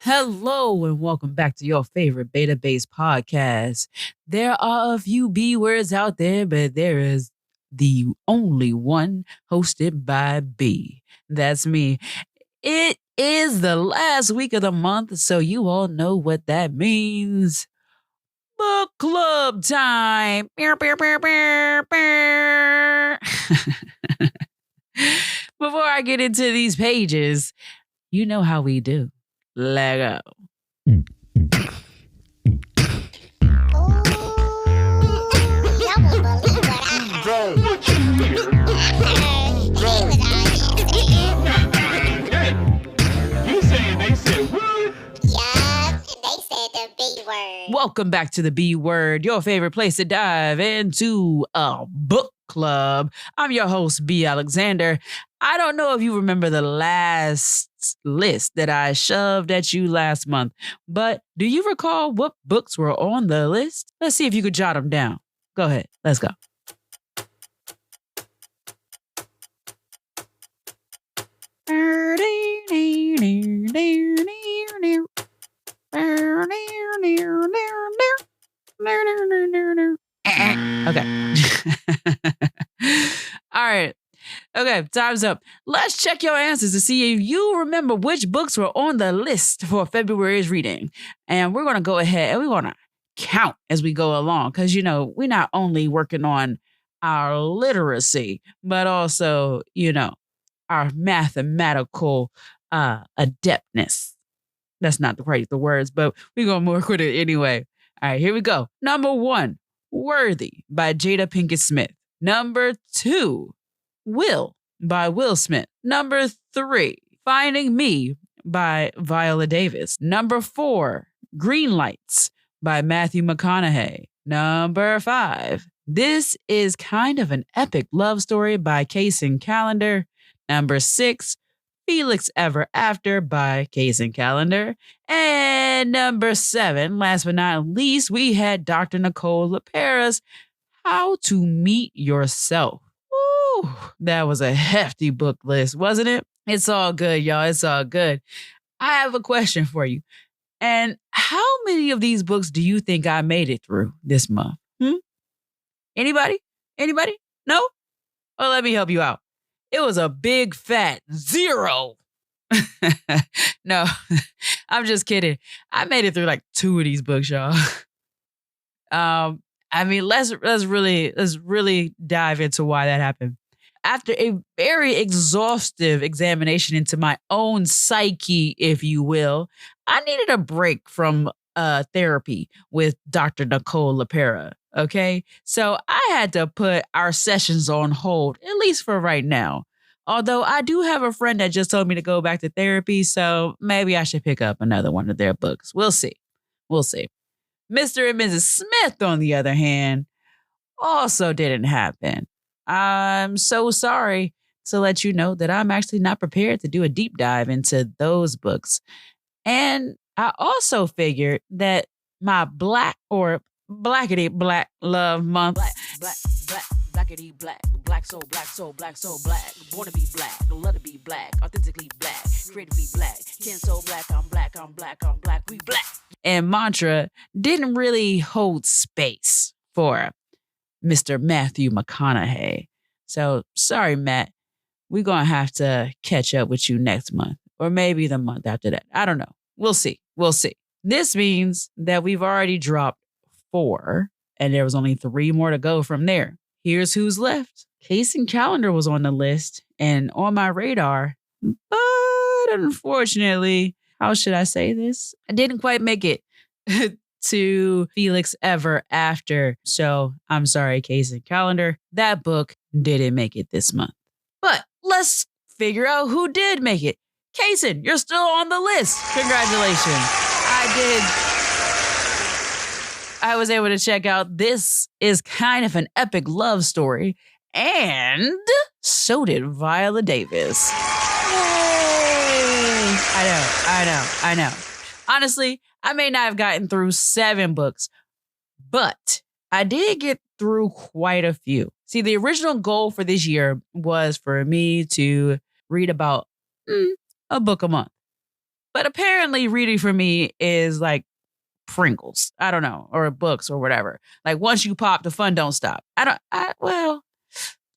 Hello and welcome back to your favorite beta-based podcast. There are a few B words out there, but there is the only one hosted by B. That's me. It is the last week of the month, so you all know what that means. Book club time. Before I get into these pages, you know how we do. Let go. Welcome back to the B Word, your favorite place to dive into a book club. I'm your host, B. Alexander. I don't know if you remember the last list that I shoved at you last month, but do you recall what books were on the list? Let's see if you could jot them down. Go ahead. Let's go. Okay. All right. Okay, time's up. Let's check your answers to see if you remember which books were on the list for February's reading. And we're going to go ahead and we're going to count as we go along because, you know, we're not only working on our literacy, but also, you know, our mathematical adeptness. That's not the words, but we're going to work with it anyway. All right, here we go. Number 1, Worthy by Jada Pinkett Smith. Number 2, Will by Will Smith. Number 3, Finding Me by Viola Davis. Number 4, Green Lights by Matthew McConaughey. Number 5, This Is Kind of an Epic Love Story by Kacen Callender. Number 6, Felix Ever After by Kacen Callender. And number 7, last but not least, we had Dr. Nicole LePera's How to Meet Yourself. Ooh, that was a hefty book list, wasn't it? It's all good, y'all. It's all good. I have a question for you. And how many of these books do you think I made it through this month? Anybody? Anybody? No? Well, let me help you out. It was a big fat 0. No, I'm just kidding. I made it through like 2 of these books, y'all. I mean, let's really dive into why that happened. After a very exhaustive examination into my own psyche, if you will, I needed a break from therapy with Dr. Nicole LePera. Okay, so I had to put our sessions on hold, at least for right now. Although I do have a friend that just told me to go back to therapy, so maybe I should pick up another one of their books. We'll see. We'll see. Mr. and Mrs. Smith, on the other hand, also didn't happen. I'm so sorry to let you know that I'm actually not prepared to do a deep dive into those books. And I also figured that my Blackity Black Love Month. Blackity black, black so black so black so black. Born to be black, love to be black, authentically black, creatively black. Ken so black, I'm black, I'm black, I'm black, we black. And mantra didn't really hold space for Mr. Matthew McConaughey. So sorry, Matt. We're going to have to catch up with you next month or maybe the month after that. I don't know. We'll see. We'll see. This means that we've already dropped 4 and there was only 3 more to go from there. Here's who's left. Kacen Callender was on the list and on my radar, but unfortunately, how should I say this? I didn't quite make it to Felix Ever After. So I'm sorry, Kacen Callender. That book didn't make it this month. But let's figure out who did make it. Kacen, you're still on the list. Congratulations. I was able to check out This Is Kind of an Epic Love Story. And so did Viola Davis. Yay! I know. Honestly, I may not have gotten through 7 books, but I did get through quite a few. See, the original goal for this year was for me to read about a book a month. But apparently reading for me is like Pringles. I don't know, or books or whatever. Like once you pop, the fun don't stop. Well,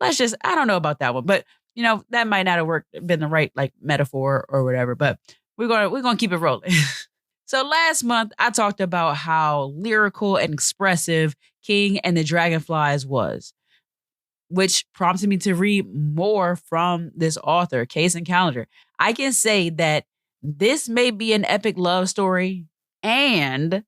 I don't know about that one, but that might not have been the right like metaphor or whatever, but we're going to keep it rolling. So last month I talked about how lyrical and expressive King and the Dragonflies was, which prompted me to read more from this author, Case and Calendar. I can say that this may be an epic love story, and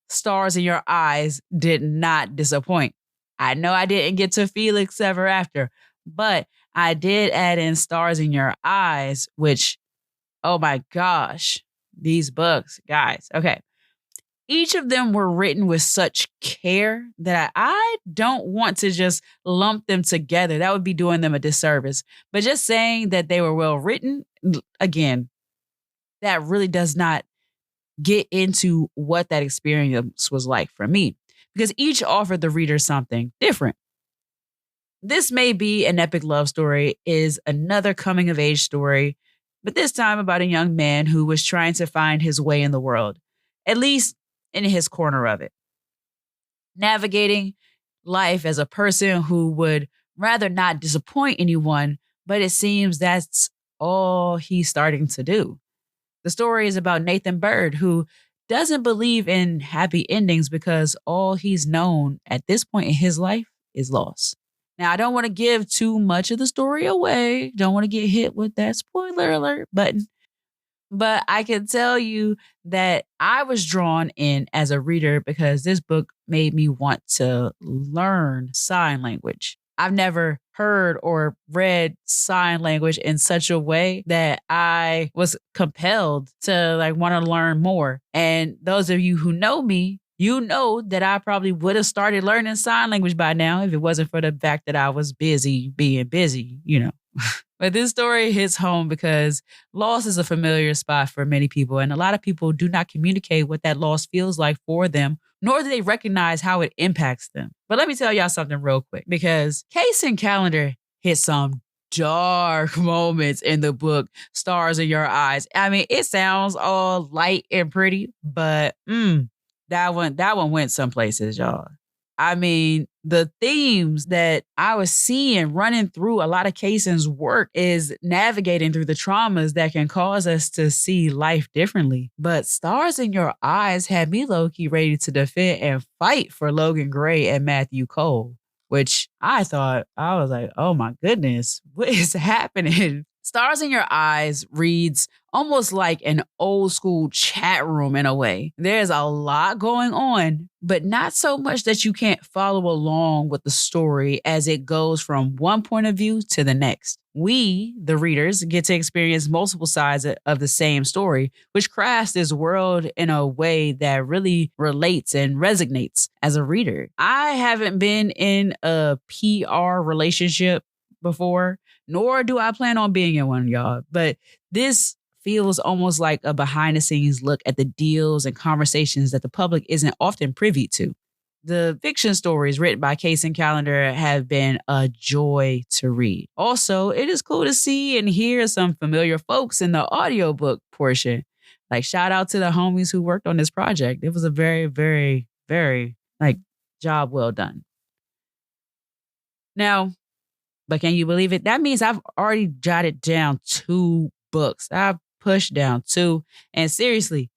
Stars in Your Eyes did not disappoint. I know I didn't get to Felix Ever After, but I did add in Stars in Your Eyes, which, oh my gosh, these books, guys. Okay. Each of them were written with such care that I don't want to just lump them together. That would be doing them a disservice. But just saying that they were well written, again, that really does not get into what that experience was like for me, because each offered the reader something different. This may be an epic love story, is another coming of age story, but this time about a young man who was trying to find his way in the world, at least in his corner of it. Navigating life as a person who would rather not disappoint anyone, but it seems that's all he's starting to do. The story is about Nathan Bird, who doesn't believe in happy endings because all he's known at this point in his life is loss. Now, I don't want to give too much of the story away. Don't want to get hit with that spoiler alert button. But I can tell you that I was drawn in as a reader because this book made me want to learn sign language. I've never heard or read sign language in such a way that I was compelled to like want to learn more. And those of you who know me, you know that I probably would have started learning sign language by now if it wasn't for the fact that I was busy being busy, But this story hits home because loss is a familiar spot for many people, and a lot of people do not communicate what that loss feels like for them, nor do they recognize how it impacts them. But let me tell y'all something real quick, because Case and Calendar hit some dark moments in the book, Stars in Your Eyes. I mean, it sounds all light and pretty, but that one went some places, y'all. I mean, the themes that I was seeing running through a lot of Kaysen's work is navigating through the traumas that can cause us to see life differently. But Stars in Your Eyes had me low-key ready to defend and fight for Logan Gray and Matthew Cole, which I was like, oh my goodness, what is happening? Stars in Your Eyes reads almost like an old school chat room in a way. There's a lot going on, but not so much that you can't follow along with the story as it goes from one point of view to the next. We, the readers, get to experience multiple sides of the same story, which crafts this world in a way that really relates and resonates as a reader. I haven't been in a PR relationship before, nor do I plan on being in one, y'all. But this feels almost like a behind the scenes look at the deals and conversations that the public isn't often privy to. The fiction stories written by Case and Calendar have been a joy to read. Also, it is cool to see and hear some familiar folks in the audiobook portion. Like, shout out to the homies who worked on this project. It was a very, very, very, job well done. Now, but can you believe it? That means I've already jotted down 2 books. I've pushed down 2. And seriously,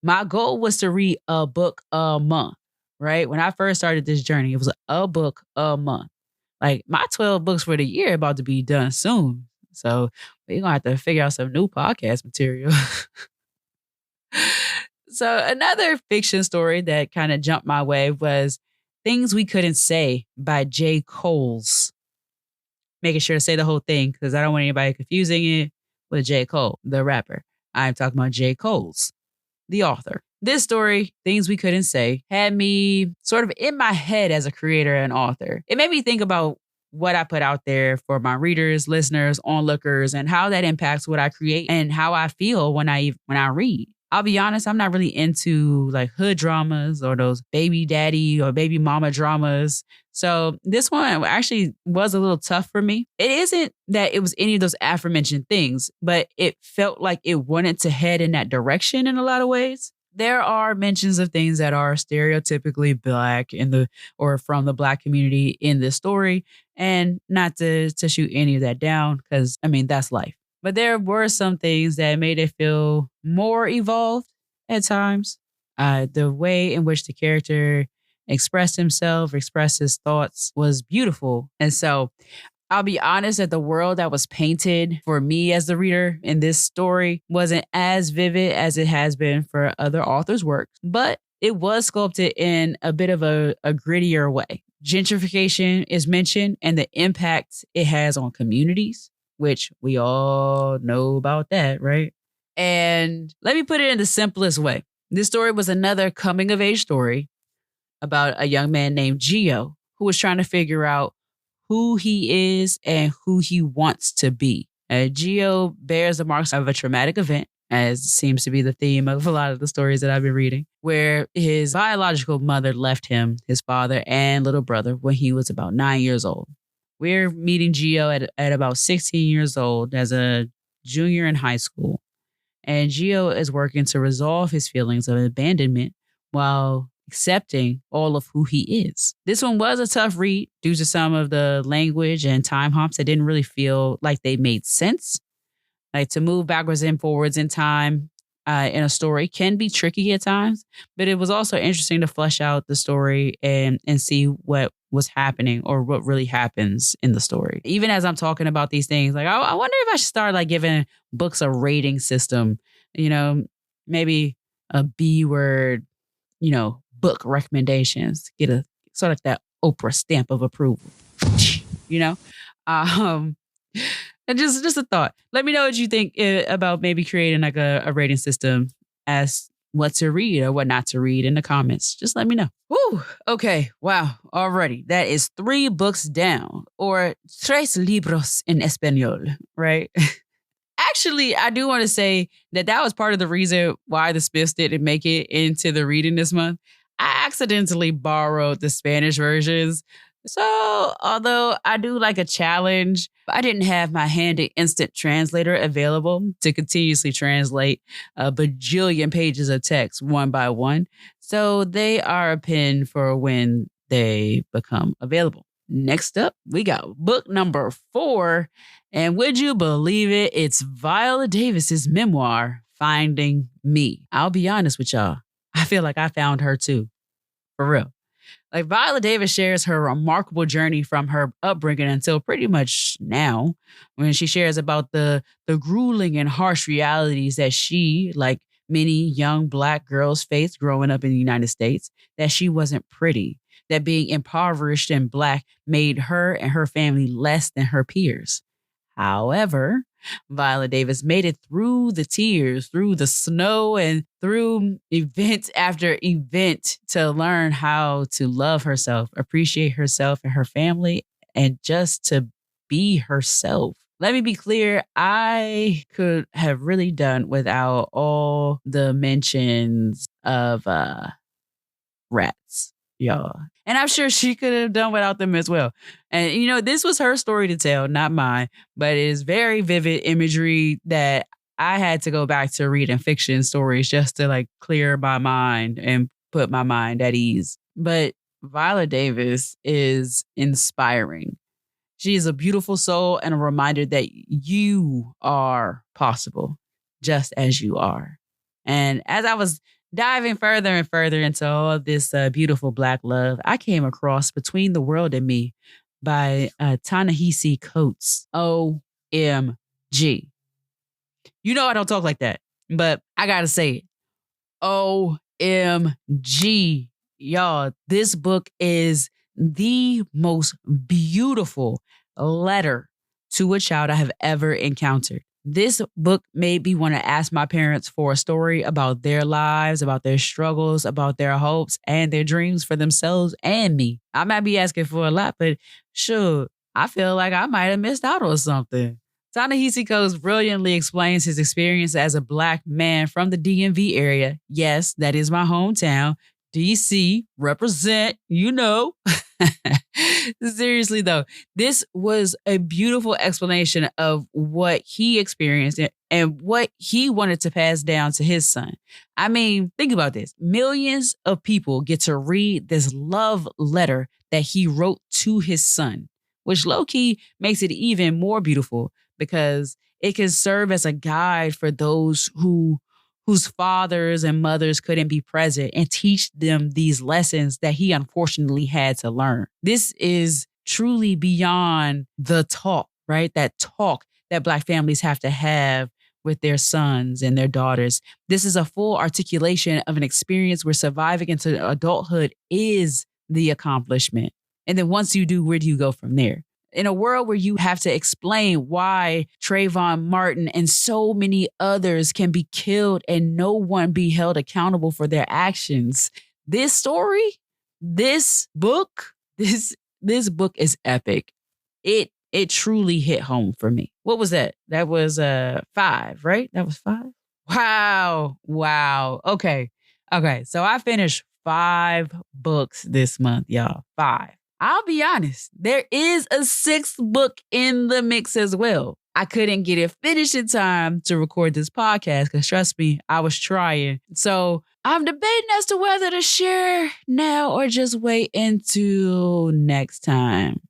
my goal was to read a book a month, right? When I first started this journey, it was a book a month. Like my 12 books for the year about to be done soon. So we're going to have to figure out some new podcast material. So another fiction story that kind of jumped my way was Things We Couldn't Say by J. Coles. Making sure to say the whole thing because I don't want anybody confusing it with J. Cole, the rapper. I'm talking about J. Coles, the author. This story, Things We Couldn't Say, had me sort of in my head as a creator and author. It made me think about what I put out there for my readers, listeners, onlookers, and how that impacts what I create and how I feel when I read. I'll be honest, I'm not really into like hood dramas or those baby daddy or baby mama dramas. So this one actually was a little tough for me. It isn't that it was any of those aforementioned things, but it felt like it wanted to head in that direction in a lot of ways. There are mentions of things that are stereotypically black in the or from the black community in this story. And not to shoot any of that down, because I mean that's life. But there were some things that made it feel more evolved at times. The way in which the character expressed himself, expressed his thoughts was beautiful. And so I'll be honest that the world that was painted for me as the reader in this story wasn't as vivid as it has been for other authors' work, but it was sculpted in a bit of a grittier way. Gentrification is mentioned and the impact it has on communities, which we all know about that, right? And let me put it in the simplest way. This story was another coming of age story about a young man named Gio who was trying to figure out who he is and who he wants to be. Gio bears the marks of a traumatic event, as seems to be the theme of a lot of the stories that I've been reading, where his biological mother left him, his father and little brother, when he was about 9 years old. We're meeting Gio at about 16 years old as a junior in high school. And Gio is working to resolve his feelings of abandonment while accepting all of who he is. This one was a tough read due to some of the language and time hops that didn't really feel like they made sense. Like to move backwards and forwards in time in a story can be tricky at times, but it was also interesting to flesh out the story and see what was happening or what really happens in the story. Even as I'm talking about these things, like I wonder if I should start like giving books a rating system, maybe a B word, book recommendations, get a sort of that Oprah stamp of approval, um, and just a thought. Let me know what you think about maybe creating like a rating system as what to read or what not to read in the comments. Just let me know. Woo, okay, wow, already. That is 3 books down, or tres libros en español, right? Actually, I do want to say that was part of the reason why the Smiths didn't make it into the reading this month. I accidentally borrowed the Spanish versions. So, although I do like a challenge, I didn't have my handy instant translator available to continuously translate a bajillion pages of text one by one. So they are a pin for when they become available. Next up, we got book number 4. And would you believe it? It's Viola Davis's memoir, Finding Me. I'll be honest with y'all. I feel like I found her too. For real. Like Viola Davis shares her remarkable journey from her upbringing until pretty much now, when she shares about the grueling and harsh realities that she, like many young Black girls, faced growing up in the United States, that she wasn't pretty, that being impoverished and Black made her and her family less than her peers. However, Viola Davis made it through the tears, through the snow, and through event after event to learn how to love herself, appreciate herself and her family, and just to be herself. Let me be clear, I could have really done without all the mentions of rats, y'all. And I'm sure she could have done without them as well. And, this was her story to tell, not mine, but it is very vivid imagery that I had to go back to reading fiction stories just to like clear my mind and put my mind at ease. But Viola Davis is inspiring. She is a beautiful soul and a reminder that you are possible just as you are. And as I was diving further and further into all of this beautiful Black love, I came across Between the World and Me by Ta-Nehisi Coates. OMG. You know I don't talk like that, but I gotta say it. OMG. Y'all, this book is the most beautiful letter to a child I have ever encountered. This book made me want to ask my parents for a story about their lives, about their struggles, about their hopes and their dreams for themselves and me. I might be asking for a lot, but sure, I feel like I might have missed out on something. Ta-Nehisi Coates brilliantly explains his experience as a Black man from the DMV area. Yes, that is my hometown. DC, represent, you know. Seriously, though, this was a beautiful explanation of what he experienced and what he wanted to pass down to his son. I mean, think about this. Millions of people get to read this love letter that he wrote to his son, which low-key makes it even more beautiful because it can serve as a guide for those whose fathers and mothers couldn't be present and teach them these lessons that he unfortunately had to learn. This is truly beyond the talk, right? That talk that Black families have to have with their sons and their daughters. This is a full articulation of an experience where surviving into adulthood is the accomplishment. And then once you do, where do you go from there? In a world where you have to explain why Trayvon Martin and so many others can be killed and no one be held accountable for their actions, this story, this book is epic. It truly hit home for me. What was that? That was 5, right? That was 5? Wow. Okay. So I finished 5 books this month, y'all. 5. I'll be honest, there is a 6th book in the mix as well. I couldn't get it finished in time to record this podcast because trust me, I was trying. So I'm debating as to whether to share now or just wait until next time.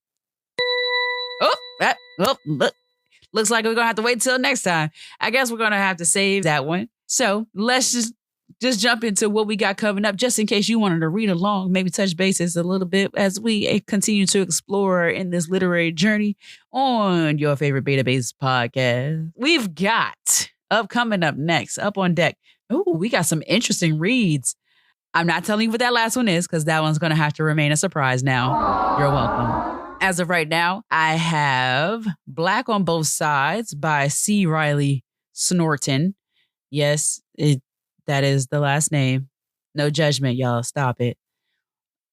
Looks like we're going to have to wait till next time. I guess we're going to have to save that one. So let's just jump into what we got coming up, just in case you wanted to read along, maybe touch bases a little bit as we continue to explore in this literary journey on your favorite Beta-Based podcast. We've got coming up next, up on deck. Oh, we got some interesting reads. I'm not telling you what that last one is because that one's going to have to remain a surprise now. You're welcome. As of right now, I have Black on Both Sides by C. Riley Snorton. Yes, that is the last name. No judgment, y'all. Stop it.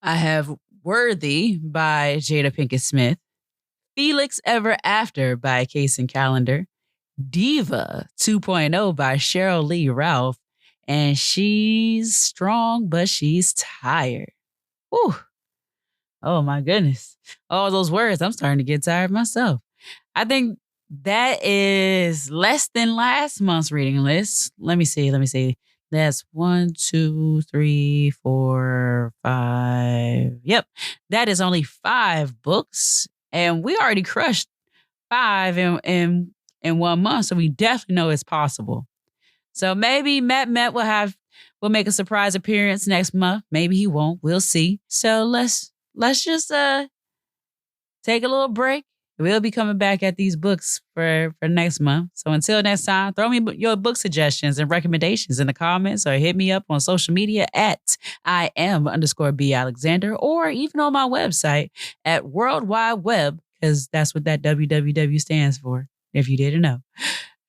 I have Worthy by Jada Pinkett Smith. Felix Ever After by Kason Callender. Diva 2.0 by Cheryl Lee Ralph. And She's Strong, but She's Tired. Whew. Oh, my goodness. All those words. I'm starting to get tired myself. I think that is less than last month's reading list. Let me see. That's 1, 2, 3, 4, 5. Yep. That is only 5 books. And we already crushed 5 in 1 month. So we definitely know it's possible. So maybe Matt will make a surprise appearance next month. Maybe he won't. We'll see. So let's just take a little break. We'll be coming back at these books for next month. So until next time, throw me your book suggestions and recommendations in the comments or hit me up on social media at @IM_B Alexander or even on my website at World Wide Web, because that's what that www stands for, if you didn't know.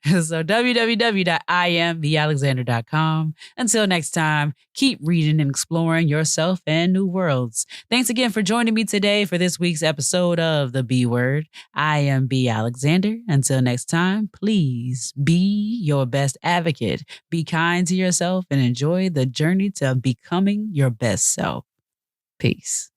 So www.imbalexander.com. Until next time, keep reading and exploring yourself and new worlds. Thanks again for joining me today for this week's episode of The B Word. I am B. Alexander. Until next time, please be your best advocate. Be kind to yourself and enjoy the journey to becoming your best self. Peace.